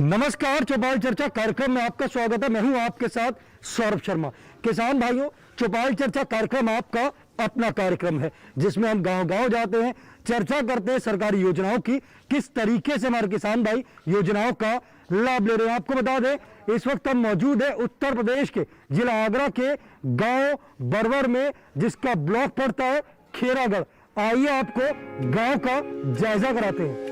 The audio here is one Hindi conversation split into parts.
नमस्कार, चौपाल चर्चा कार्यक्रम में आपका स्वागत है। मैं हूं आपके साथ सौरभ शर्मा। किसान भाइयों, चौपाल चर्चा कार्यक्रम आपका अपना कार्यक्रम है जिसमें हम गांव-गांव जाते हैं, चर्चा करते हैं सरकारी योजनाओं की, किस तरीके से हमारे किसान भाई योजनाओं का लाभ ले रहे हैं। आपको बता दें, इस वक्त हम मौजूद है उत्तर प्रदेश के जिला आगरा के गांव बरवर में, जिसका ब्लॉक पड़ता है खेरागढ़। आइए आपको गांव का जायजा कराते हैं।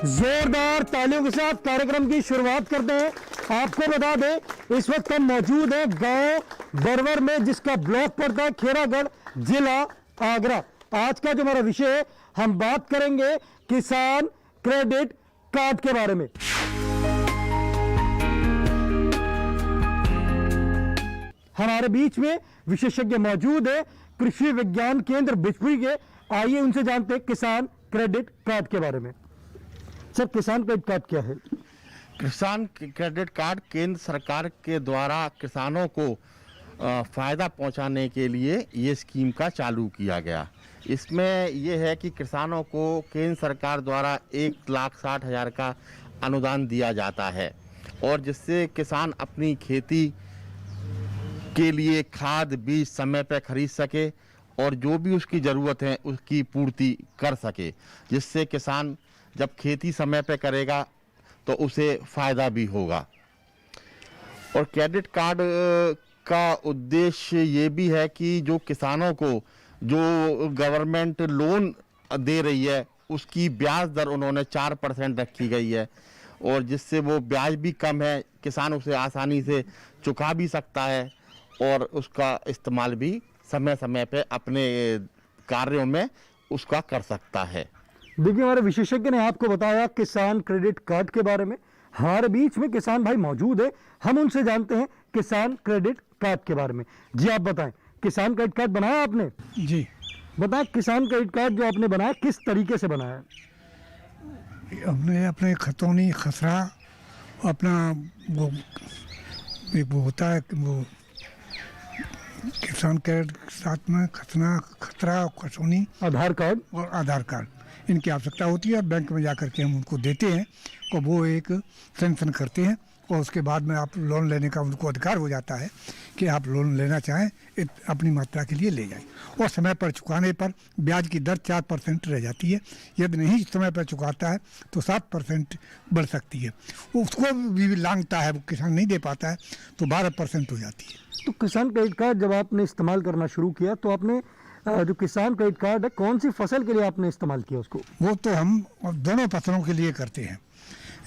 जोरदार तालियों के साथ कार्यक्रम की शुरुआत करते हैं। आपको बता दें, इस वक्त हम मौजूद हैं गांव बरवर में, जिसका ब्लॉक पड़ता है खेरागढ़, जिला आगरा। आज का जो हमारा विषय है, हम बात करेंगे किसान क्रेडिट कार्ड के बारे में। हमारे बीच में विशेषज्ञ मौजूद है कृषि विज्ञान केंद्र बिजपुरी के। आइए उनसे जानते हैं किसान क्रेडिट कार्ड के बारे में। सर, किसान क्रेडिट कार्ड क्या है? किसान क्रेडिट कार्ड केंद्र सरकार के द्वारा किसानों को फ़ायदा पहुंचाने के लिए ये स्कीम का चालू किया गया। इसमें ये है कि किसानों को केंद्र सरकार द्वारा 1,60,000 का अनुदान दिया जाता है, और जिससे किसान अपनी खेती के लिए खाद बीज समय पर खरीद सके और जो भी उसकी ज़रूरत है उसकी पूर्ति कर सके, जिससे किसान जब खेती समय पे करेगा तो उसे फ़ायदा भी होगा। और क्रेडिट कार्ड का उद्देश्य ये भी है कि जो किसानों को जो गवर्नमेंट लोन दे रही है उसकी ब्याज दर उन्होंने 4% रखी गई है, और जिससे वो ब्याज भी कम है, किसान उसे आसानी से चुका भी सकता है और उसका इस्तेमाल भी समय समय पे अपने कार्यों में उसका कर सकता है। देखिए, हमारे विशेषज्ञ ने आपको बताया किसान क्रेडिट कार्ड के बारे में। हमारे बीच में किसान भाई मौजूद है, हम उनसे जानते हैं किसान क्रेडिट कार्ड के बारे में। जी, आप बताएं, किसान क्रेडिट कार्ड बनाया आपने? जी बताएं, किसान क्रेडिट कार्ड जो आपने बनाया किस तरीके से बनाया? हमने अपने खतौनी खसरा अपना वो एक वो होता है वो किसान क्रेडिट के साथ में खतरा खतौनी आधार कार्ड और आधार कार्ड, इनकी आवश्यकता होती है। बैंक में जाकर के हम उनको देते हैं और वो एक सैंक्शन करते हैं, और उसके बाद में आप लोन लेने का उनको अधिकार हो जाता है कि आप लोन लेना चाहें अपनी मात्रा के लिए ले जाएं, और समय पर चुकाने पर ब्याज की दर 4% रह जाती है। यदि नहीं समय पर चुकाता है तो 7% बढ़ सकती है। उसको भी लांघता है, वो किसान नहीं दे पाता है तो 12% हो जाती है। तो किसान क्रेडिट कार्ड जब आपने इस्तेमाल करना शुरू किया तो आपने जो किसान क्रेडिट कार्ड है, कौन सी फसल के लिए आपने इस्तेमाल किया उसको? वो तो हम दोनों फसलों के लिए करते हैं,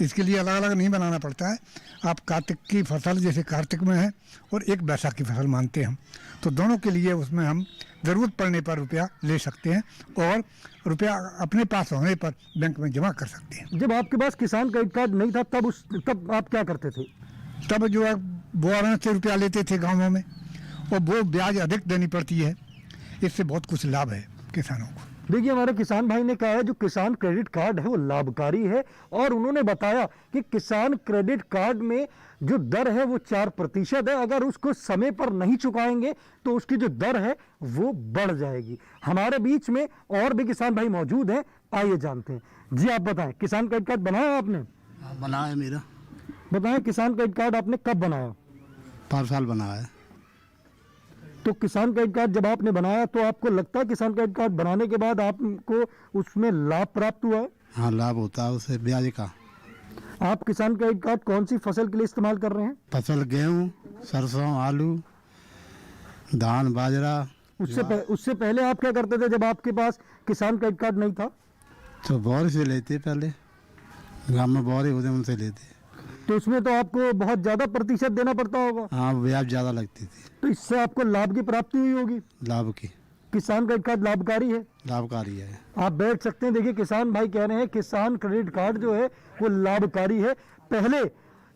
इसके लिए अलग अलग नहीं बनाना पड़ता है। आप कार्तिक की फसल जैसे कार्तिक में है और एक बैसाख की फसल मानते हैं हम, तो दोनों के लिए उसमें हम ज़रूरत पड़ने पर रुपया ले सकते हैं और रुपया अपने पास होने पर बैंक में जमा कर सकते हैं। जब आपके पास किसान क्रेडिट कार्ड नहीं था तब आप क्या करते थे? तब जो है बोआरण से रुपया लेते थे गाँवों में, और वो ब्याज अधिक देनी पड़ती है। इससे बहुत कुछ लाभ है किसानों को। देखिए, हमारे किसान भाई ने कहा है जो किसान क्रेडिट कार्ड है वो लाभकारी है, और उन्होंने बताया कि किसान क्रेडिट कार्ड में जो दर है वो 4% है। अगर उसको समय पर नहीं चुकाएंगे तो उसकी जो दर है वो बढ़ जाएगी। हमारे बीच में और भी किसान भाई मौजूद हैं, आइए जानते हैं। जी, आप बताएं, किसान क्रेडिट कार्ड बनाया आपने? बनाया मेरा। बताएं, किसान क्रेडिट कार्ड आपने कब बनाया? 5 साल बनाया है। तो किसान क्रेडिट कार्ड जब आपने बनाया तो आपको लगता है किसान क्रेडिट कार्ड बनाने के बाद आपको उसमें लाभ प्राप्त हुआ है? हाँ, लाभ होता है उससे ब्याज का। आप किसान क्रेडिट कार्ड कौन सी फसल के लिए इस्तेमाल कर रहे हैं? फसल गेहूँ, सरसों, आलू, धान, बाजरा। उससे पहले आप क्या करते थे जब आपके पास किसान क्रेडिट कार्ड नहीं था? तो बौर से लेते, पहले गाँव में बौरे होते उनसे लेते। तो उसमें तो आपको बहुत ज्यादा प्रतिशत देना पड़ता होगा, हाँ ब्याज ज़्यादा लगती थी। तो इससे आपको लाभ की प्राप्ति हुई होगी। लाभ की किसान क्रेडिट कार्ड लाभकारी है। लाभकारी है। आप बैठ सकते हैं। देखिए किसान भाई कह रहे हैं किसान क्रेडिट कार्ड जो है वो लाभकारी है। पहले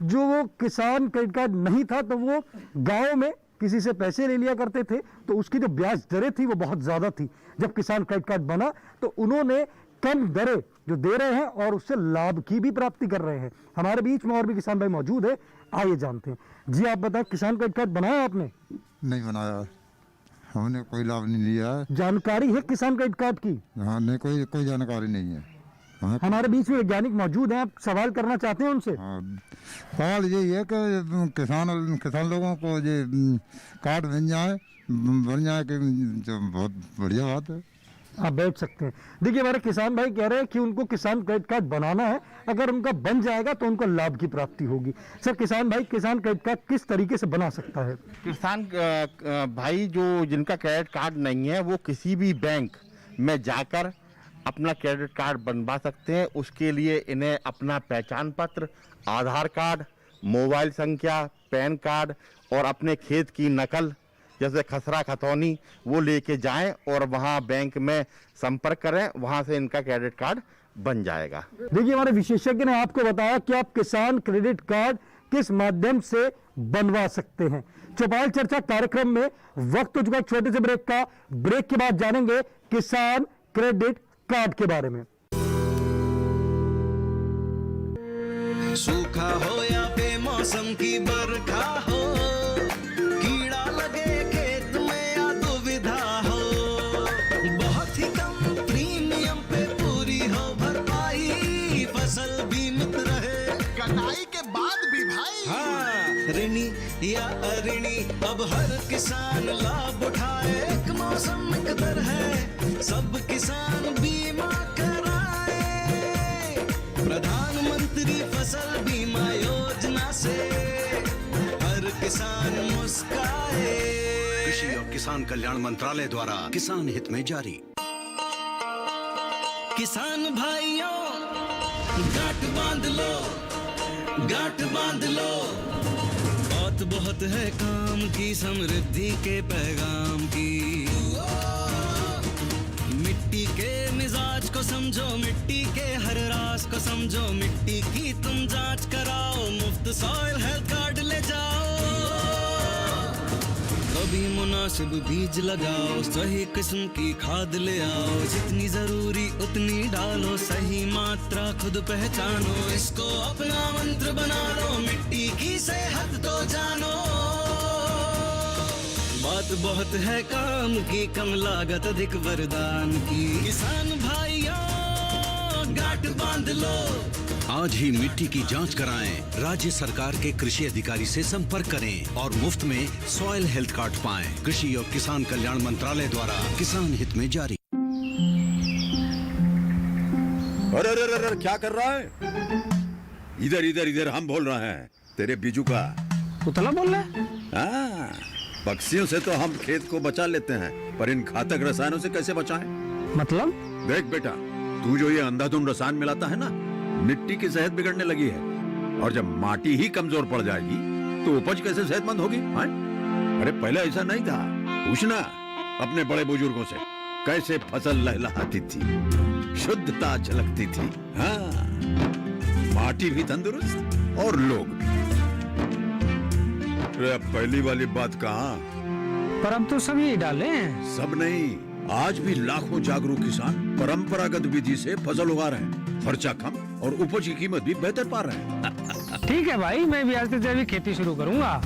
जो वो किसान क्रेडिट कार्ड नहीं था तो वो गांव में किसी से पैसे ले लिया करते थे, तो उसकी जो ब्याज दरें थी वो बहुत ज्यादा थी। जब किसान क्रेडिट कार्ड बना तो उन्होंने कम दरें जो दे रहे हैं और उससे लाभ की भी प्राप्ति कर रहे हैं। हमारे बीच में और भी किसान भाई मौजूद है, आइए जानते हैं। जी आप बताएं, किसान क्रेडिट कार्ड बनाया आपने? नहीं बनाया, हमने कोई लाभ नहीं लिया है। जानकारी है किसान क्रेडिट कार्ड की? हाँ नहीं, कोई जानकारी नहीं है हमें। हमारे बीच में वैज्ञानिक मौजूद हैं, आप सवाल करना चाहते हैं उनसे? हाँ, सवाल यही है कि किसान लोगों को ये कार्ड बन जाए कि जो बहुत बढ़िया बात है। आप बैठ सकते हैं। देखिए हमारे किसान भाई कह रहे हैं कि उनको किसान क्रेडिट कार्ड बनाना है, अगर उनका बन जाएगा तो उनको लाभ की प्राप्ति होगी। सर किसान भाई, किसान क्रेडिट कार्ड किस तरीके से बना सकता है? किसान भाई जो जिनका क्रेडिट कार्ड नहीं है वो किसी भी बैंक में जाकर अपना क्रेडिट कार्ड बनवा सकते हैं। उसके लिए इन्हें अपना पहचान पत्र, आधार कार्ड, मोबाइल संख्या, पैन कार्ड और अपने खेत की नकल जैसे खसरा खतौनी वो लेके जाएं और वहां बैंक में संपर्क करें, वहां से इनका क्रेडिट कार्ड बन जाएगा। देखिए हमारे विशेषज्ञ ने आपको बताया कि आप किसान क्रेडिट कार्ड किस माध्यम से बनवा सकते हैं। चौपाल चर्चा कार्यक्रम में वक्त हो चुका है छोटे से ब्रेक का। ब्रेक के बाद जानेंगे किसान क्रेडिट कार्ड के बारे में। सूखा हो या बेमौसम की बरखा हो, कीड़ा लगे खेत में या दुविधा हो, बहुत ही कम प्रीमियम पे पूरी हो भरपाई, फसल बीमित रहे कटाई के बाद भी भाई। हाँ, ऋणी या अऋणी अब हर किसान लाभ उठाए। एक मौसम एक दर है, सब किसान बीमा कराए। प्रधानमंत्री फसल बीमा योजना से हर किसान मुस्काए। कृषि और किसान कल्याण मंत्रालय द्वारा किसान हित में जारी। किसान भाइयों गांठ बांध लो, गांठ बांध लो, बहुत बहुत है काम की, समृद्धि के पैगाम की। मिट्टी के मिजाज को समझो, मिट्टी के हर राज को समझो, मिट्टी की तुम जांच कराओ, मुफ्त सॉइल हेल्थ कार्ड ले जाओ। कभी मुनासिब बीज लगाओ, सही किस्म की खाद ले आओ, जितनी जरूरी उतनी डालो, सही मात्रा खुद पहचानो, इसको अपना मंत्र बना लो, मिट्टी की सेहत तो जानो। बात बहुत है काम की, कम लागत अधिक वरदान की। किसान भाइयों गांठ बांध लो, आज ही मिट्टी की जांच कराएं। राज्य सरकार के कृषि अधिकारी से संपर्क करें और मुफ्त में सॉइल हेल्थ कार्ड पाएं। कृषि और किसान कल्याण मंत्रालय द्वारा किसान हित में जारी। अरे अरे अरे क्या कर रहा है? इधर इधर इधर, हम बोल रहे हैं तेरे बीजू का। उतना बोल रहा है? हाँ, पक्षियों से तो हम खेत को बचा लेते हैं, पर इन घातक रसायनों से कैसे बचाएं? मतलब? देख बेटा, तू जो ये अंधाधुंध रसायन मिलाता है ना, मिट्टी की सेहत बिगड़ने लगी है, और जब माटी ही कमजोर पड़ जाएगी तो उपज कैसे सेहतमंद होगी? हाँ? अरे पहले ऐसा नहीं था, पूछना अपने बड़े बुजुर्गों से, कैसे फसल लहलहाती थी, शुद्धता झलकती थी। हाँ, माटी भी तंदुरुस्त और लोग भी। अरे पहली वाली बात कहाँ? पर अब तो सब यही डाले हैं। सब नहीं, आज भी लाखों जागरूक किसान परंपरागत विधि से फसल उगा रहे हैं, खर्चा कम और उपज की कीमत भी बेहतर पा रहे हैं। ठीक है भाई, मैं भी आज से जैविक खेती शुरू करूंगा।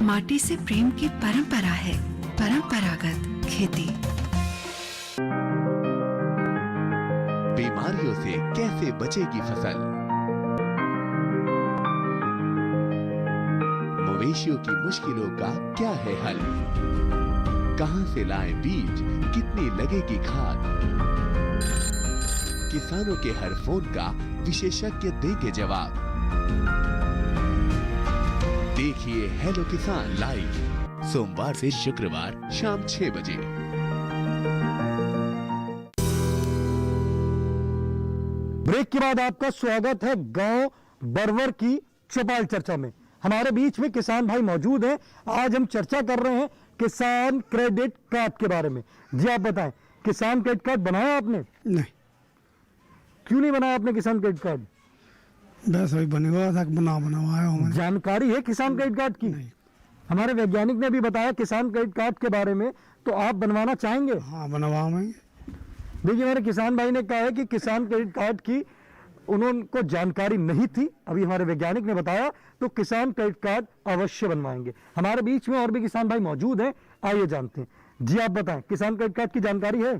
माटी से प्रेम की परंपरा है, परंपरागत खेती। बीमारियों से कैसे बचेगी फसल? मवेशियों की मुश्किलों का क्या है हल? कहां से लाएं बीज, कितनी लगेगी खाद? किसानों के हर फोन का विशेषज्ञ देंगे जवाब। देखिए हेलो किसान लाइव सोमवार से शुक्रवार शाम 6 बजे। ब्रेक के बाद आपका स्वागत है गांव बरवर की चौपाल चर्चा में हमारे बीच में किसान भाई मौजूद हैं। आज हम चर्चा कर रहे हैं किसान क्रेडिट कार्ड के बारे में। जी आप बताएं, किसान क्रेडिट कार्ड बनाया आपने? नहीं, क्यों नहीं बनाया आपने किसान क्रेडिट कार्ड? बस वही बने हुआ था, बनवाया हूँ। जानकारी है किसान क्रेडिट कार्ड की? हमारे वैज्ञानिक ने भी बताया किसान क्रेडिट कार्ड के बारे में, तो आप बनवाना चाहेंगे? हाँ, बनवाएंगे। देखिए, मेरे किसान भाई ने कहा है कि किसान क्रेडिट कार्ड की उनको जानकारी नहीं थी, अभी हमारे वैज्ञानिक ने बताया, तो किसान क्रेडिट कार्ड अवश्य बनवाएंगे। हमारे बीच में और भी किसान भाई मौजूद हैं, आइए जानते हैं। जी आप बताएं, किसान क्रेडिट कार्ड की जानकारी है?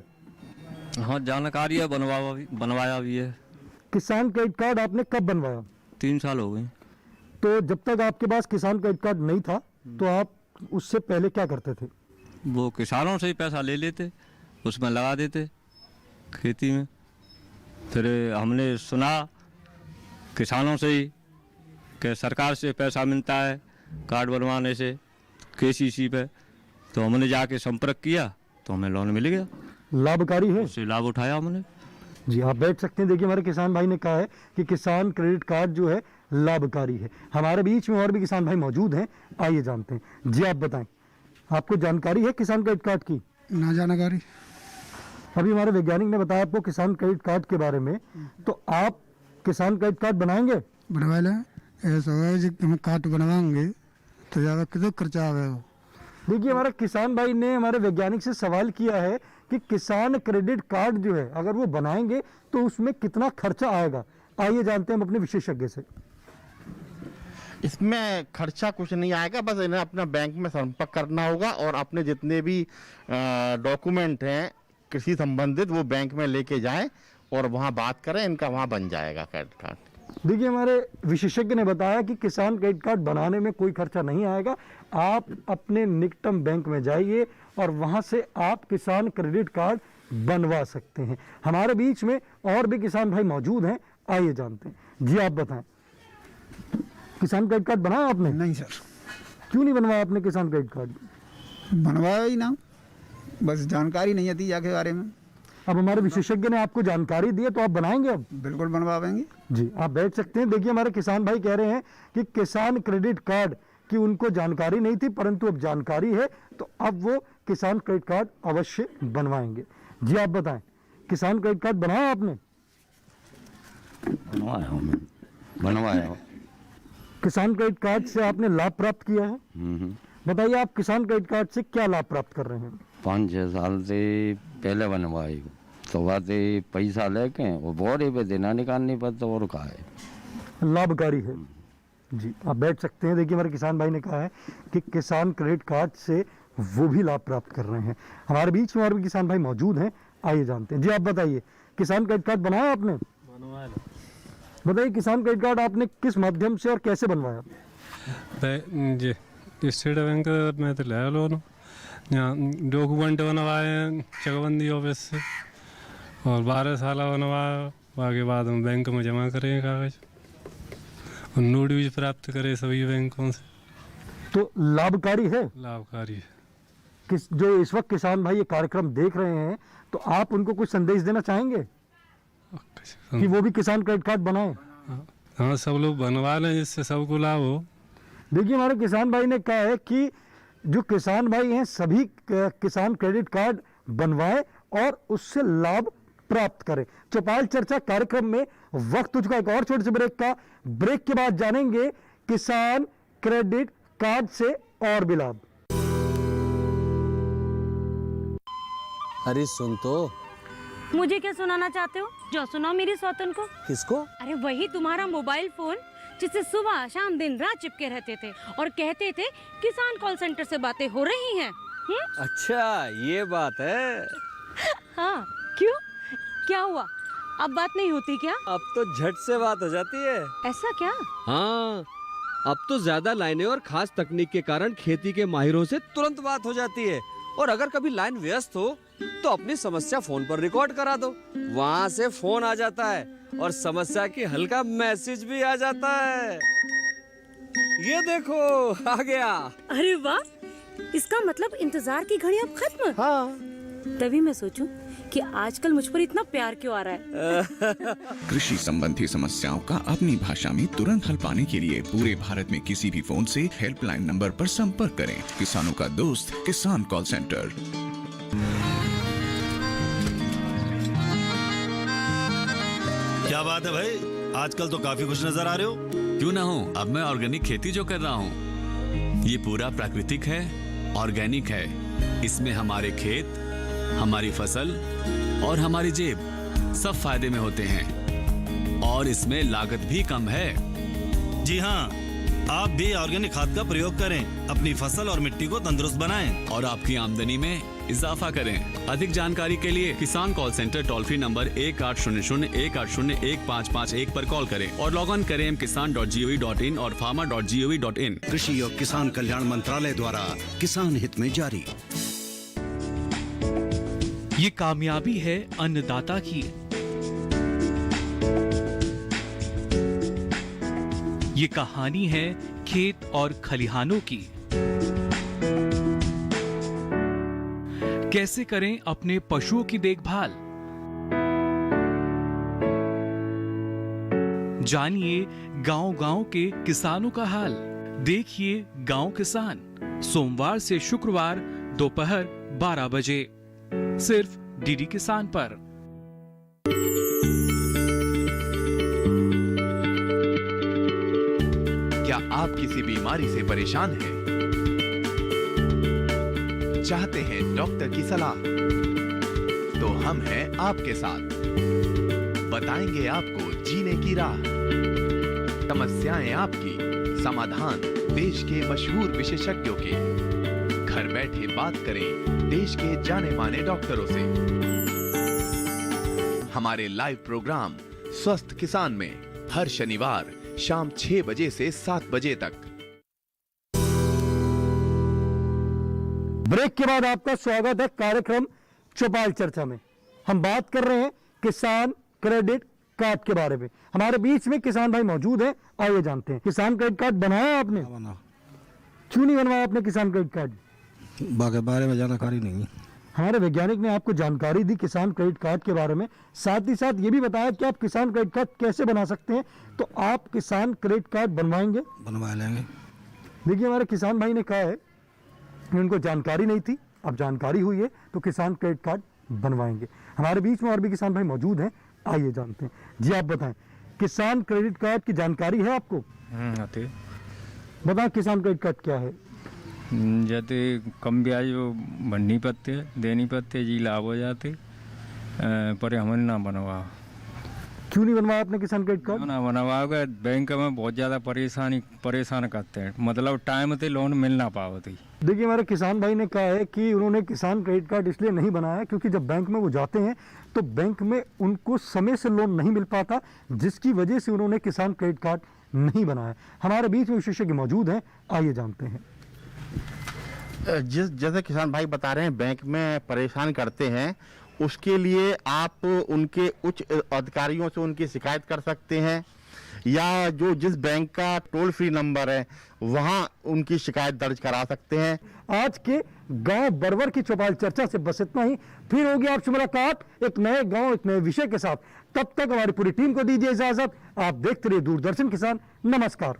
हाँ, जानकारी है, बनवाया भी है। किसान क्रेडिट कार्ड आपने कब बनवाया? 3 साल हो गए। तो जब तक आपके पास किसान क्रेडिट कार्ड नहीं था तो आप उससे पहले क्या करते थे? वो किसानों से ही पैसा ले लेते, उसमें लगा देते खेती में। फिर हमने सुना किसानों से ही कि सरकार से पैसा मिलता है कार्ड बनवाने से KCC पे, तो हमने जाके संपर्क किया तो हमें लोन मिल गया। लाभकारी है? उससे लाभ उठाया हमने। जी आप बैठ सकते हैं। देखिए, हमारे किसान भाई ने कहा है कि किसान क्रेडिट कार्ड जो है लाभकारी है। हमारे बीच में और भी किसान भाई मौजूद हैं, आइए जानते हैं। जी आप बताएं, आपको जानकारी है किसान क्रेडिट कार्ड की? ना जानकारी। अभी हमारे वैज्ञानिक ने बताया आपको किसान क्रेडिट कार्ड के बारे में, तो आप किसान क्रेडिट कार्ड बनाएंगे? बनवा लें, ऐसा है जी, हम कार्ड बनवाएंगे तो ज़्यादा कितना खर्चा आएगा? देखिए, हमारे किसान भाई ने हमारे वैज्ञानिक से सवाल किया है कि किसान क्रेडिट कार्ड जो है अगर वो बनाएंगे तो उसमें कितना खर्चा आएगा। आइए जानते हैं हम अपने विशेषज्ञ से। इसमें खर्चा कुछ नहीं आएगा, बस इन्हें अपना बैंक में संपर्क करना होगा और अपने जितने भी डॉक्यूमेंट हैं कृषि संबंधित वो बैंक में लेके जाएं और वहाँ बात करें, इनका वहाँ बन जाएगा क्रेडिट कार्ड। देखिए, हमारे विशेषज्ञ ने बताया कि किसान क्रेडिट कार्ड बनाने में कोई खर्चा नहीं आएगा। आप अपने निकटम बैंक में जाइए और वहां से आप किसान क्रेडिट कार्ड बनवा सकते हैं। हमारे बीच में और भी किसान भाई मौजूद हैं, आइए जानते हैं। जी आप बताएं, किसान क्रेडिट कार्ड बनाया आपने? नहीं सर। क्यों नहीं बनवाया आपने किसान क्रेडिट कार्ड? बनवाया ही ना, बस जानकारी नहीं आती जाके बारे में। अब हमारे विशेषज्ञ ने आपको जानकारी दी है तो आप बनाएंगे? अब बिल्कुल बनवाएंगे जी, आप बैठ सकते हैं। देखिए, हमारे किसान भाई कह रहे हैं कि किसान क्रेडिट कार्ड की उनको जानकारी नहीं थी, परंतु अब जानकारी है तो अब वो किसान क्रेडिट कार्ड अवश्य बनवाएंगे। जी आप बताएं, किसान क्रेडिट कार्ड बनाया आपने? बनवाया। किसान क्रेडिट कार्ड से आपने लाभ प्राप्त किया है? बताइए, आप किसान क्रेडिट कार्ड से क्या लाभ प्राप्त कर रहे हैं? 5-6 साल से पहले बनवाई, तो बात पैसा लेके वो बोरे पे देना निकालनी पड़ता और का है लाभकारी है। जी आप बैठ सकते हैं। देखिए, हमारे किसान भाई ने कहा है कि किसान क्रेडिट कार्ड से वो भी लाभ प्राप्त कर रहे हैं। हमारे बीच में और भी किसान भाई मौजूद हैं, आइए जानते हैं। जी आप बताइए, किसान क्रेडिट कार्ड बनाया आपने? बताइए, किसान क्रेडिट कार्ड आपने किस माध्यम से और कैसे बनवाया? जी स्टेट बैंक में तो लिया लोन, यहाँ डॉक्यूमेंट बनवाए चकबंदी ऑफिस से और 12 साल बनवाया। बाकी बाद हम बैंक में जमा करेंगे कागज और नोट भी प्राप्त करें सभी बैंकों से। तो लाभकारी है? लाभकारी है। जो इस वक्त किसान भाई ये कार्यक्रम देख रहे हैं, तो आप उनको कुछ संदेश देना चाहेंगे कि वो भी किसान क्रेडिट कार्ड बनाएं? हाँ, सब लोग बनवा लें जिससे सबको लाभ हो। देखिए, हमारे किसान भाई ने कहा है कि जो किसान भाई हैं सभी किसान क्रेडिट कार्ड बनवाएं और उससे लाभ प्राप्त करें। चौपाल चर्चा कार्यक्रम में वक्त हो चुका है एक और छोटे से ब्रेक का। ब्रेक के बाद जानेंगे किसान क्रेडिट कार्ड से और भी लाभ। अरे सुन तो। मुझे क्या सुनाना चाहते हो? जो सुनाओ मेरी सौतन को। किसको? अरे वही तुम्हारा मोबाइल फोन जिससे सुबह शाम दिन रात चिपके रहते थे और कहते थे किसान कॉल सेंटर से बातें हो रही हैं। अच्छा ये बात है। हाँ, क्यों, क्या हुआ? अब बात नहीं होती क्या? अब तो झट से बात हो जाती है। ऐसा क्या? हाँ, अब तो ज्यादा लाइनें और खास तकनीक के कारण खेती के माहिरों से तुरंत बात हो जाती है। और अगर कभी लाइन व्यस्त हो तो अपनी समस्या फोन पर रिकॉर्ड करा दो, वहाँ से फोन आ जाता है और समस्या की हल का मैसेज भी आ जाता है। ये देखो आ गया। अरे वाह, इसका मतलब इंतजार की घड़ी अब खत्म। हाँ, तभी मैं सोचूं कि आजकल मुझ पर इतना प्यार क्यों आ रहा है। कृषि संबंधी समस्याओं का अपनी भाषा में तुरंत हल पाने के लिए पूरे भारत में किसी भी फोन से हेल्पलाइन नंबर पर संपर्क करें। किसानों का दोस्त किसान कॉल सेंटर। क्या बात है भाई, आजकल तो काफी खुश नजर आ रहे हो। क्यों ना हो, अब मैं ऑर्गेनिक खेती जो कर रहा हूँ ये पूरा प्राकृतिक है, ऑर्गेनिक है। इसमें हमारे खेत, हमारी फसल और हमारी जेब सब फायदे में होते हैं और इसमें लागत भी कम है। जी हाँ, आप भी ऑर्गेनिक खाद का प्रयोग करें, अपनी फसल और मिट्टी को तंदुरुस्त बनाएं और आपकी आमदनी में इजाफा करें। अधिक जानकारी के लिए किसान call centre toll free number 1800-180-1551 पर कॉल करें और लॉग ऑन करें kisan.gov.in और farmer.gov.in। कृषि और किसान कल्याण मंत्रालय द्वारा किसान हित में जारी। ये कामयाबी है अन्नदाता की। ये कहानी है खेत और खलिहानों की। कैसे करें अपने पशुओं की देखभाल, जानिए गांव-गांव के किसानों का हाल। देखिए गांव किसान, सोमवार से शुक्रवार दोपहर 12 बजे सिर्फ डीडी किसान पर। क्या आप किसी बीमारी से परेशान हैं? चाहते हैं डॉक्टर की सलाह? तो हम हैं आपके साथ, बताएंगे आपको जीने की राह। समस्याएं आपकी, समाधान देश के मशहूर विशेषज्ञों के। घर बैठे बात करें देश के जाने माने डॉक्टरों से। हमारे लाइव प्रोग्राम स्वस्थ किसान में हर शनिवार शाम 6 बजे से 7 बजे तक। ब्रेक के बाद आपका स्वागत है कार्यक्रम चौपाल चर्चा में। हम बात कर रहे हैं किसान क्रेडिट कार्ड के बारे में। हमारे बीच में किसान भाई मौजूद हैं, आइए जानते हैं। किसान क्रेडिट कार्ड बनाया आपने? क्यों नहीं बनवाया आपने किसान क्रेडिट कार्ड? बारे में जानकारी नहीं। हमारे वैज्ञानिक ने आपको जानकारी दी किसान क्रेडिट कार्ड के बारे में, साथ ही साथ ये भी बताया कि आप किसान क्रेडिट कार्ड कैसे बना सकते हैं। तो आप किसान क्रेडिट कार्ड बनवाएंगे? बनवा लेंगे। देखिए, हमारे किसान भाई ने कहा है कि उनको जानकारी नहीं थी, अब जानकारी हुई है तो किसान क्रेडिट कार्ड बनवाएंगे। हमारे बीच में और भी किसान भाई मौजूद हैं, आइए जानते हैं। जी आप बताएं, किसान क्रेडिट कार्ड की जानकारी है आपको? आते बताएं किसान क्रेडिट कार्ड क्या है। जैसे कम ब्याज भरनी पड़ते देनी पड़ते जी लाभ हो जाते, पर हमने ना बनवा। क्यों नहीं बनवाया आपने किसान क्रेडिट कार्ड? ना बनवाओगे, बैंक में बहुत ज़्यादा परेशान करते हैं, मतलब टाइम से लोन मिल ना पावती। देखिए, हमारे किसान भाई ने कहा है कि उन्होंने किसान क्रेडिट कार्ड इसलिए नहीं बनाया क्योंकि जब बैंक में वो जाते हैं तो बैंक में उनको समय से लोन नहीं मिल पाता, जिसकी वजह से उन्होंने किसान क्रेडिट कार्ड नहीं बनाया। हमारे बीच में विशेषज्ञ मौजूद हैं, आइए जानते हैं। जैसे किसान भाई बता रहे हैं बैंक में परेशान करते हैं, उसके लिए आप उनके उच्च अधिकारियों से उनकी शिकायत कर सकते हैं, या जो जिस बैंक का टोल फ्री नंबर है वहां उनकी शिकायत दर्ज करा सकते हैं। आज के गांव बरवर की चौपाल चर्चा से बस इतना ही। फिर होगी आपसे मुलाकात एक नए गांव एक नए विषय के साथ। तब तक हमारी पूरी टीम को दीजिए इजाजत। आप देखते रहिए दूरदर्शन किसान। नमस्कार।